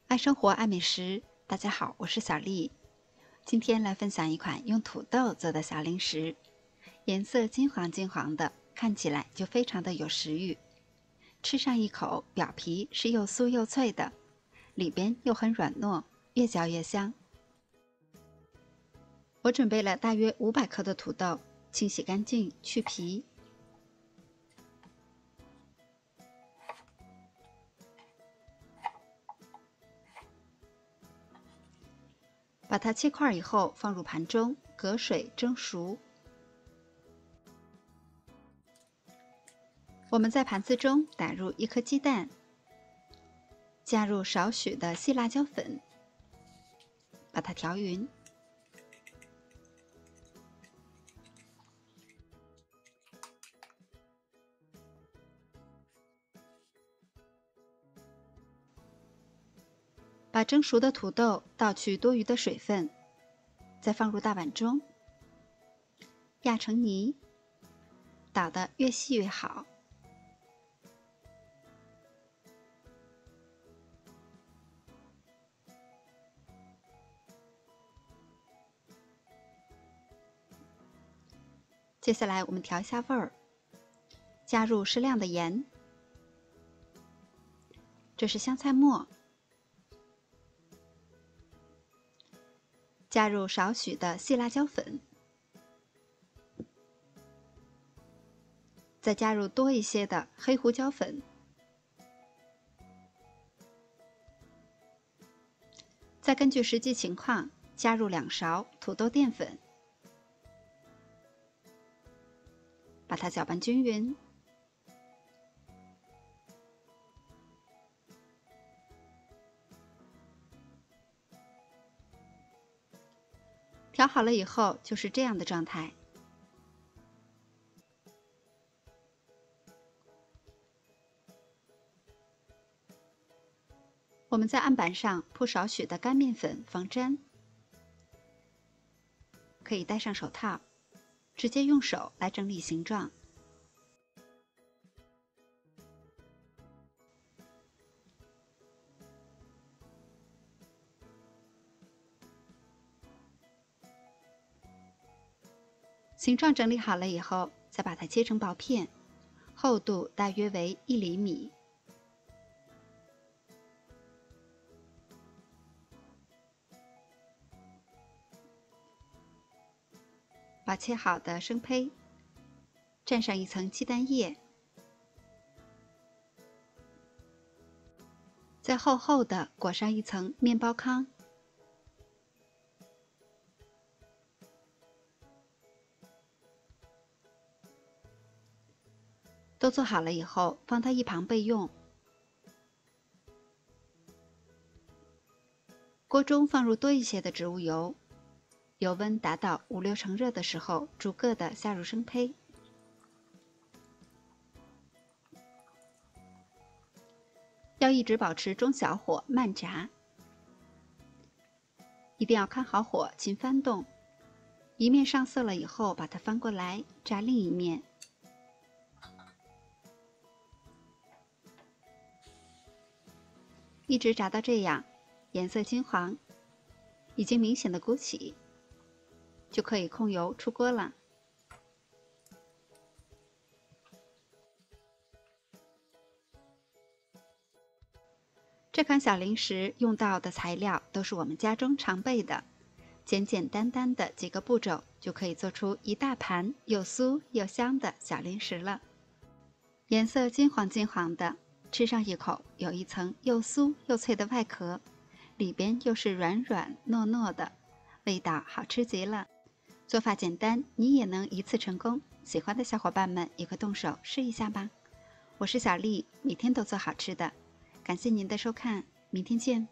爱生活，爱美食。大家好，我是小丽。今天来分享一款用土豆做的小零食，颜色金黄金黄的，看起来就非常的有食欲。吃上一口，表皮是又酥又脆的，里边又很软糯，越嚼越香。我准备了大约500克的土豆，清洗干净，去皮。把它切块以后放入盘中，隔水蒸熟。我们在盘子中打入1颗鸡蛋，加入少许的细辣椒粉，把它调匀。把蒸熟的土豆倒去多余的水分，再放入大碗中，压成泥，捣得越细越好。接下来我们调一下味儿，加入适量的盐，这是香菜末，加入少许的细辣椒粉，再加入多一些的黑胡椒粉，再根据实际情况加入2勺土豆淀粉，把它搅拌均匀。调好了以后就是这样的状态。我们在案板上铺少许的干面粉防粘，可以戴上手套，直接用手来整理形状。形状整理好了以后，再把它切成薄片，厚度大约为1厘米。把切好的生胚蘸上一层鸡蛋液，再厚厚的裹上一层面包糠。都做好了以后，放到一旁备用。锅中放入多一些的植物油，油温达到5、6成热的时候，逐个的下入生胚。要一直保持中小火慢炸，一定要看好火，勤翻动。一面上色了以后，把它翻过来炸另一面。一直炸到这样，颜色金黄，已经明显的鼓起，就可以控油出锅了。这款小零食用到的材料都是我们家中常备的，简简单单的几个步骤就可以做出一大盘又酥又香的小零食了。颜色金黄金黄的，吃上一口有一层又酥又脆的外壳，里边又是软软糯糯的，味道好吃极了。做法简单，你也能一次成功。喜欢的小伙伴们也快动手试一下吧。我是小丽，每天都做好吃的。感谢您的收看，明天见。